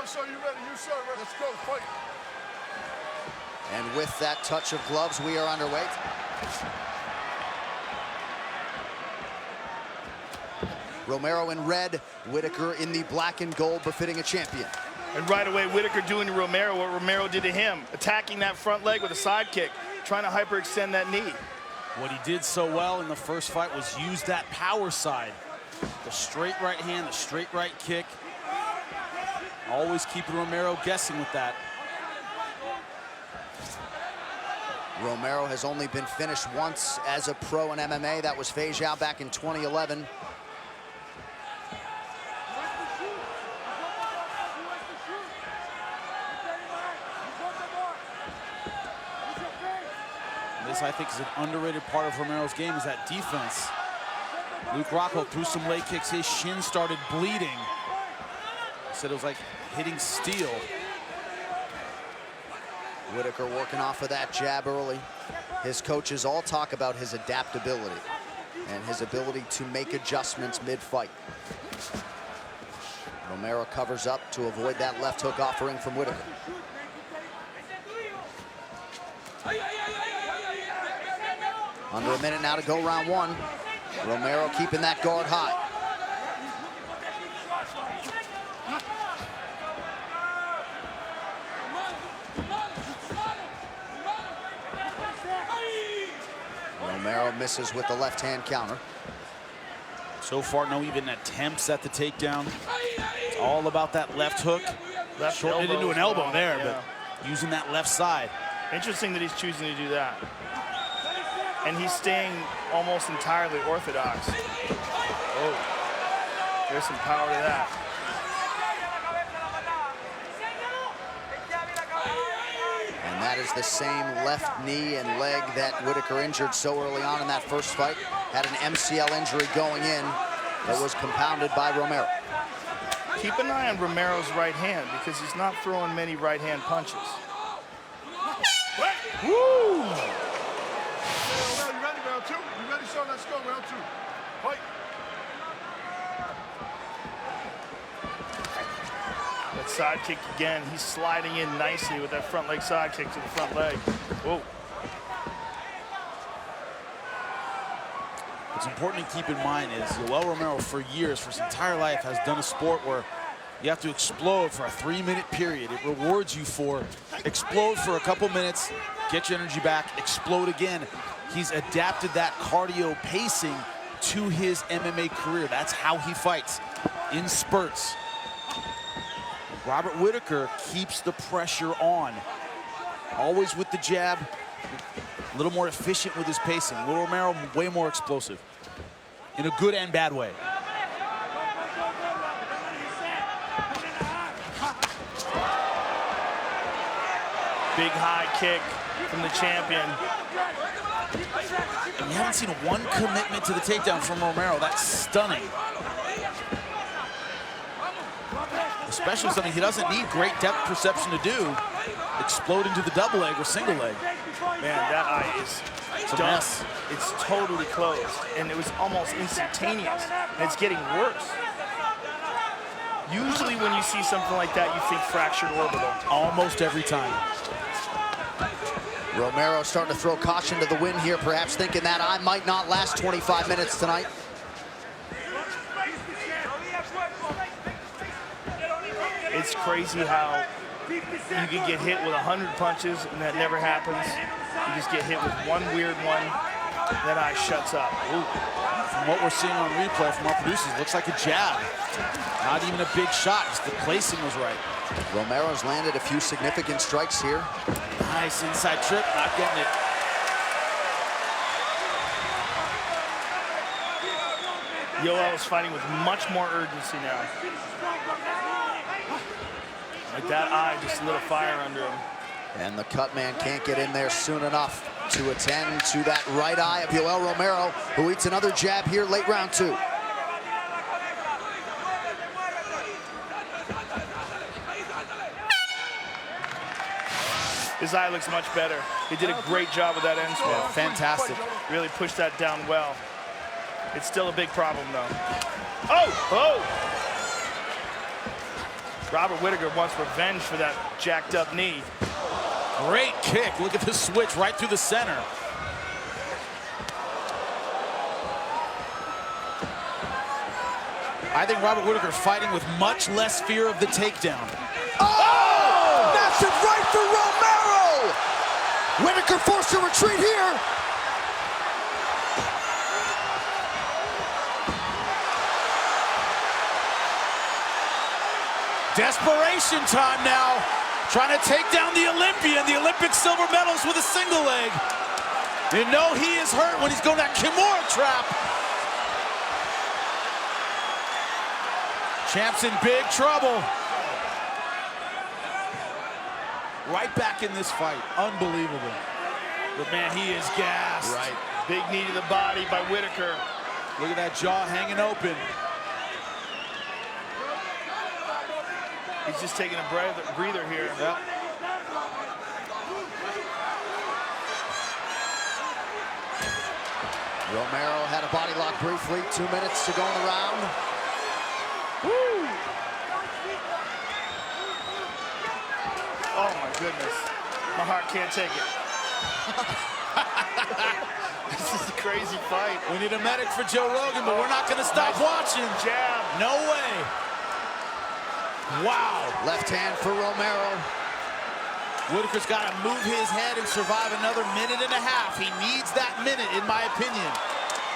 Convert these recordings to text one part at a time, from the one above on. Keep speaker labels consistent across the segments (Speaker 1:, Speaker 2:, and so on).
Speaker 1: sir, you ready? You, sir, ready. Let's go, fight.
Speaker 2: And with that touch of gloves, we are underway. Romero in red, Whittaker in the black and gold, befitting a champion.
Speaker 3: And right away, Whittaker doing to Romero what Romero did to him, attacking that front leg with a side kick, trying to hyperextend that knee.
Speaker 4: What he did so well in the first fight was use that power side. The straight right hand, the straight right kick. Always keeping Romero guessing with that.
Speaker 2: Romero has only been finished once as a pro in MMA. That was Fei Zhao back in 2011.
Speaker 4: This, I think, is an underrated part of Romero's game, is that defense. Luke Rockhold threw some leg kicks. His shin started bleeding. He said it was like hitting steel.
Speaker 2: Whittaker working off of that jab early. His coaches all talk about his adaptability and his ability to make adjustments mid-fight. Romero covers up to avoid that left hook offering from Whittaker. Under a minute now to go, round one. Romero keeping that guard high. Romero misses with the left-hand counter.
Speaker 4: So far, no even attempts at the takedown. It's all about that left hook. Shortened it into an elbow there, but using that left side.
Speaker 3: Interesting that he's choosing to do that. And he's staying almost entirely orthodox. Oh, there's some power to that.
Speaker 2: And that is the same left knee and leg that Whittaker injured so early on in that first fight. Had an MCL injury going in that was compounded by Romero.
Speaker 3: Keep an eye on Romero's right hand because he's not throwing many right hand punches.
Speaker 1: Woo! You ready, round two? You ready, sir? Let's go, round two. Fight.
Speaker 3: That side kick again. He's sliding in nicely with that front leg side kick to the front leg. Whoa.
Speaker 4: What's important to keep in mind is YOEL Romero, for years, for his entire life, has done a sport where you have to explode for a 3-minute period. It rewards you for explode for a couple minutes, get your energy back, explode again. He's adapted that cardio pacing to his MMA career. That's how he fights, in spurts. Robert Whittaker keeps the pressure on. Always with the jab, a little more efficient with his pacing. Will Romero, way more explosive, in a good and bad way.
Speaker 3: Big high kick from the champion.
Speaker 4: And we haven't seen one commitment to the takedown from Romero. That's stunning. Especially something he doesn't need great depth perception to do. Explode into the double leg or single leg.
Speaker 3: Man, that eye is done. It's totally closed. And it was almost instantaneous. And it's getting worse. Usually when you see something like that, you think fractured orbital.
Speaker 4: Almost every time.
Speaker 2: Romero starting to throw caution to the wind here, perhaps thinking that eye might not last 25 minutes tonight.
Speaker 3: It's crazy how you can get hit with 100 punches and that never happens. You just get hit with one weird one, that eye shuts up.
Speaker 4: Ooh. From what we're seeing on replay from our producers, looks like a jab. Not even a big shot, just the placing was right.
Speaker 2: Romero's landed a few significant strikes here.
Speaker 4: Nice inside trip, not getting it.
Speaker 3: YOEL is fighting with much more urgency now. Like that eye just lit a fire under him.
Speaker 2: And the cut man can't get in there soon enough to attend to that right eye of YOEL Romero, who eats another jab here late round two.
Speaker 3: His eye looks much better. He did a great job with that end swell.
Speaker 4: Yeah, fantastic.
Speaker 3: Really pushed that down well. It's still a big problem, though. Oh! Oh! Robert Whittaker wants revenge for that jacked up knee.
Speaker 4: Great kick. Look at the switch right through the center. I think Robert Whittaker fighting with much less fear of the takedown.
Speaker 2: Oh! Massive right for Romero! Whittaker forced to retreat here.
Speaker 4: Desperation time now. Trying to take down the Olympian, the Olympic silver medalist with a single leg. You know he is hurt when he's going that Kimura trap. Champ's in big trouble. Right back in this fight. Unbelievable. But man, he is gassed.
Speaker 3: Right. Big knee to the body by Whittaker.
Speaker 4: Look at that jaw hanging open.
Speaker 3: He's just taking a breather here.
Speaker 4: Yep.
Speaker 2: Romero had a body lock briefly. 2 minutes to go in the round.
Speaker 3: Woo! Oh my goodness. My heart can't take it. This is a crazy fight.
Speaker 4: We need a medic for Joe Rogan, but we're not going to stop watching.
Speaker 3: Jab.
Speaker 4: No way. Wow.
Speaker 2: Left hand for Romero.
Speaker 4: Whittaker's got to move his head and survive another minute and a half. He needs that minute, in my opinion.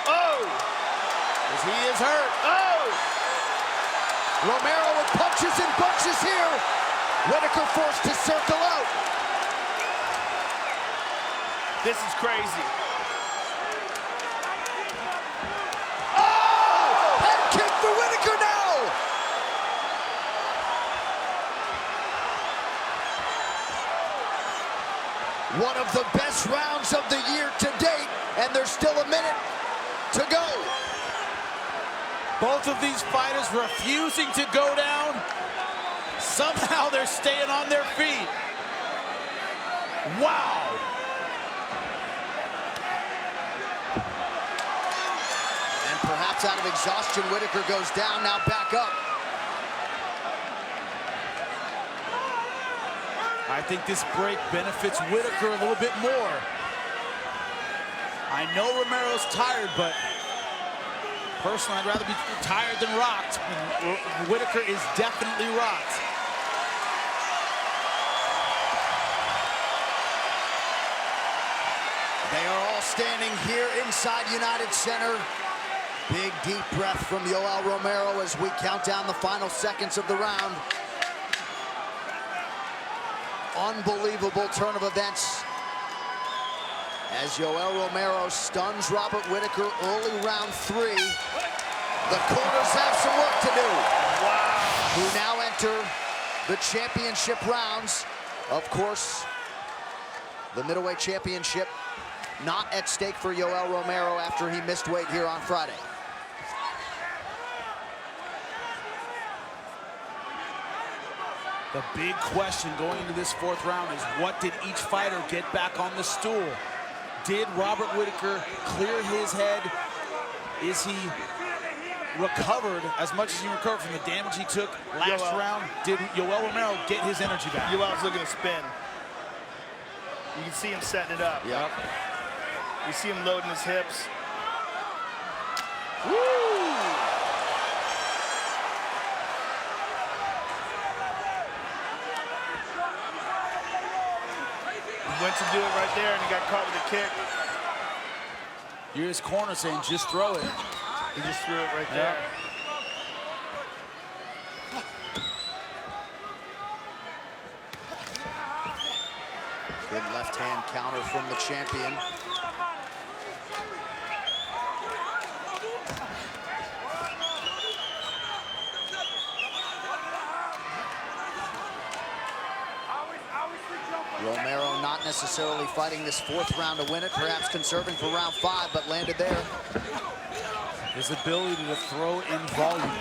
Speaker 3: Oh!
Speaker 4: Because he is hurt.
Speaker 3: Oh!
Speaker 2: Romero with punches and bunches here. Whittaker forced to circle out.
Speaker 3: This is crazy.
Speaker 2: Oh! Head kick for Whittaker now. One of the best rounds of the year to date, and there's still a minute to go.
Speaker 4: Both of these fighters refusing to go down. Somehow they're staying on their feet. Wow.
Speaker 2: And perhaps out of exhaustion, Whittaker goes down, now back up.
Speaker 4: I think this break benefits Whittaker a little bit more. I know Romero's tired, but personally, I'd rather be tired than rocked. Whittaker is definitely rocked.
Speaker 2: They are all standing here inside United Center. Big, deep breath from Yoel Romero as we count down the final seconds of the round. Unbelievable turn of events as Yoel Romero stuns Robert Whittaker early round 3. The corners have some work to do.
Speaker 3: Wow.
Speaker 2: Who now enter the championship rounds. Of course, the middleweight championship not at stake for Yoel Romero after he missed weight here on Friday.
Speaker 4: The big question going into this 4th round is, what did each fighter get back on the stool? Did Robert Whittaker clear his head? Is he recovered as much as he recovered from the damage he took last round? Did Yoel Romero get his energy back?
Speaker 3: Yoel's looking to spin. You can see him setting it up.
Speaker 2: Yep.
Speaker 3: You see him loading his hips.
Speaker 4: Woo!
Speaker 3: He went to do it right there, and he got caught with a kick.
Speaker 4: You're his corner saying, just throw it.
Speaker 3: He just threw it right there.
Speaker 2: Good left hand counter from the champion. Romero not necessarily fighting this 4th round to win it, perhaps conserving for round 5, but landed there.
Speaker 4: His ability to throw in volume,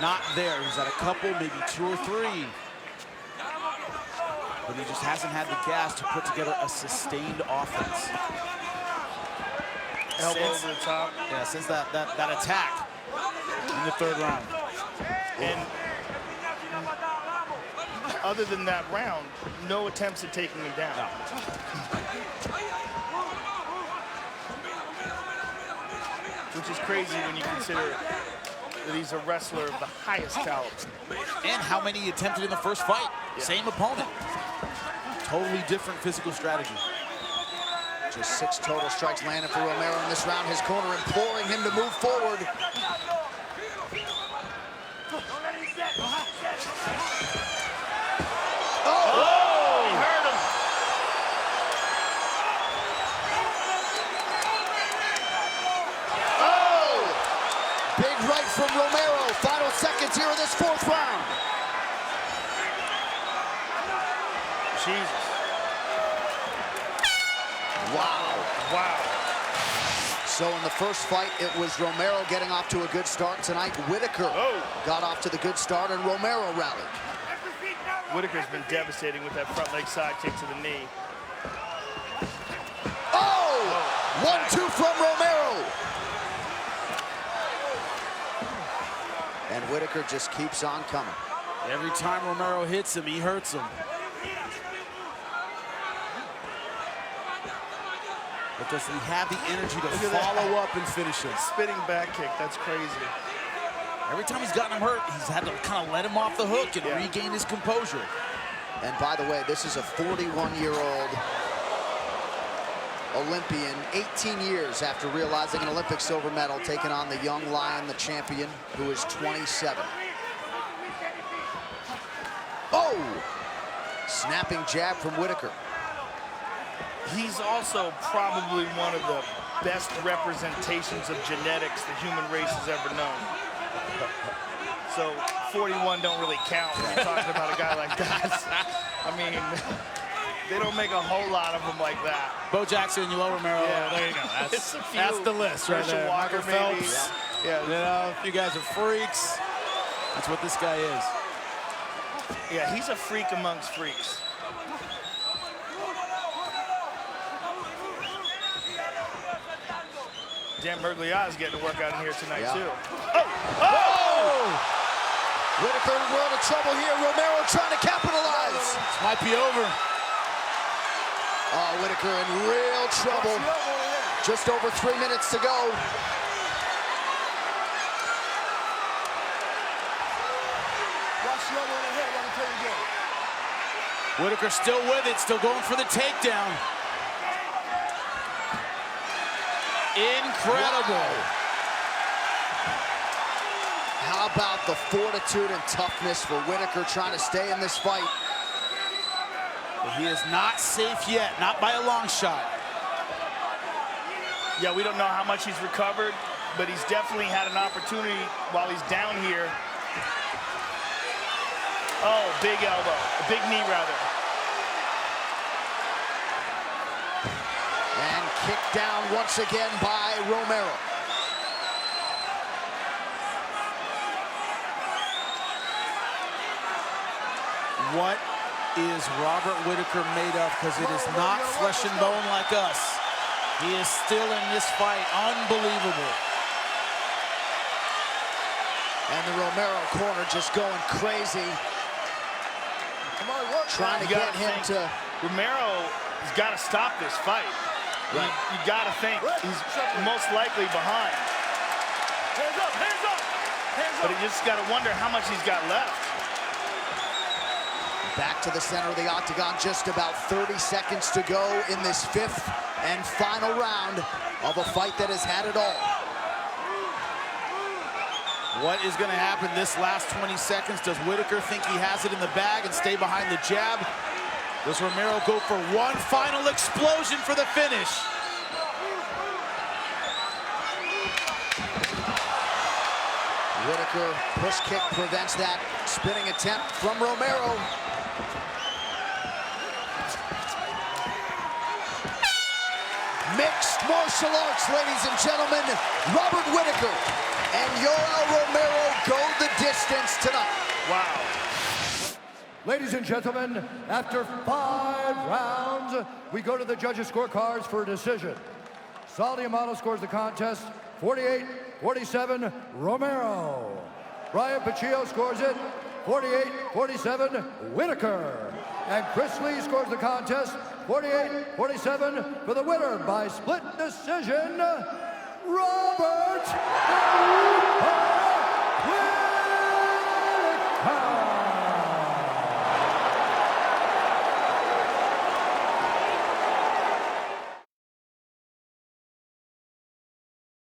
Speaker 4: not there. He's at a couple, maybe 2 or 3. But he just hasn't had the gas to put together a sustained offense.
Speaker 3: Elbow over the top.
Speaker 4: Yeah, since that attack in the 3rd round.
Speaker 3: And other than that round, no attempts at taking him down.
Speaker 4: No.
Speaker 3: Which is crazy when you consider that he's a wrestler of the highest caliber.
Speaker 4: And how many he attempted in the first fight.
Speaker 3: Yeah.
Speaker 4: Same opponent. Totally different physical strategy.
Speaker 2: Just 6 total strikes landed for Romero in this round. His corner imploring him to move forward.
Speaker 3: Oh, he hurt him.
Speaker 2: Oh! Big right from Romero. Final seconds here in this 4th round.
Speaker 3: Jesus.
Speaker 2: Wow.
Speaker 3: Wow.
Speaker 2: So in the first fight, it was Romero getting off to a good start. Tonight, Whittaker got off to the good start, and Romero rallied.
Speaker 3: Whittaker's been devastating with that front leg side kick to the knee.
Speaker 2: Oh! 1-2 from Romero. And Whittaker just keeps on coming.
Speaker 4: Every time Romero hits him, he hurts him. But does he have the energy to follow up and finish him?
Speaker 3: Spinning back kick, that's crazy.
Speaker 4: Every time he's gotten him hurt, he's had to kind of let him off the hook and regain his composure.
Speaker 2: And by the way, this is a 41-year-old Olympian, 18 years after realizing an Olympic silver medal, taking on the young lion, the champion, who is 27. Oh! Snapping jab from Whittaker.
Speaker 3: He's also probably one of the best representations of genetics the human race has ever known. So 41 don't really count when you're talking about a guy like that. I mean, they don't make a whole lot of them like that.
Speaker 4: Bo Jackson, YOEL Romero, there you go. That's the list right there.
Speaker 3: Walker,
Speaker 4: Michael
Speaker 3: maybe.
Speaker 4: Phelps.
Speaker 3: Yeah.
Speaker 4: You know, you guys are freaks. That's what this guy is.
Speaker 3: Yeah, he's a freak amongst freaks. Dan Merglia's getting to work out in here tonight, too. Oh!
Speaker 2: Whittaker in world of trouble here. Romero trying to capitalize.
Speaker 4: This might be over.
Speaker 2: Oh, Whittaker in real trouble. Just over 3 minutes to go.
Speaker 4: Whittaker still with it, still going for the takedown. Incredible.
Speaker 2: Wow. How about the fortitude and toughness for Whittaker trying to stay in this fight?
Speaker 4: But he is not safe yet, not by a long shot.
Speaker 3: Yeah, we don't know how much he's recovered, but he's definitely had an opportunity while he's down here. Oh, big elbow, big knee rather.
Speaker 2: And kicked down once again by Romero.
Speaker 4: What is Robert Whittaker made of? Because it is not flesh and bone like us. He is still in this fight. Unbelievable.
Speaker 2: And the Romero corner just going crazy. Trying to get him to...
Speaker 3: Romero has got to stop this fight.
Speaker 2: Right.
Speaker 3: You got to think he's most likely behind. Hands up, hands up, hands up. But you just got to wonder how much he's got left.
Speaker 2: Back to the center of the octagon, just about 30 seconds to go in this 5th and final round of a fight that has had it all.
Speaker 4: What is going to happen this last 20 seconds? Does Whittaker think he has it in the bag and stay behind the jab? Does Romero go for one final explosion for the finish?
Speaker 2: Whittaker push kick prevents that spinning attempt from Romero. Mixed martial arts, ladies and gentlemen. Robert Whittaker and YOEL Romero go the distance tonight.
Speaker 3: Wow.
Speaker 5: Ladies and gentlemen, after 5 rounds, we go to the judges' scorecards for a decision. Saldi Amato scores the contest 48-47 Romero. Brian Paccio scores it 48-47, Whittaker. And Chris Lee scores the contest, 48-47, for the winner by split decision, Robert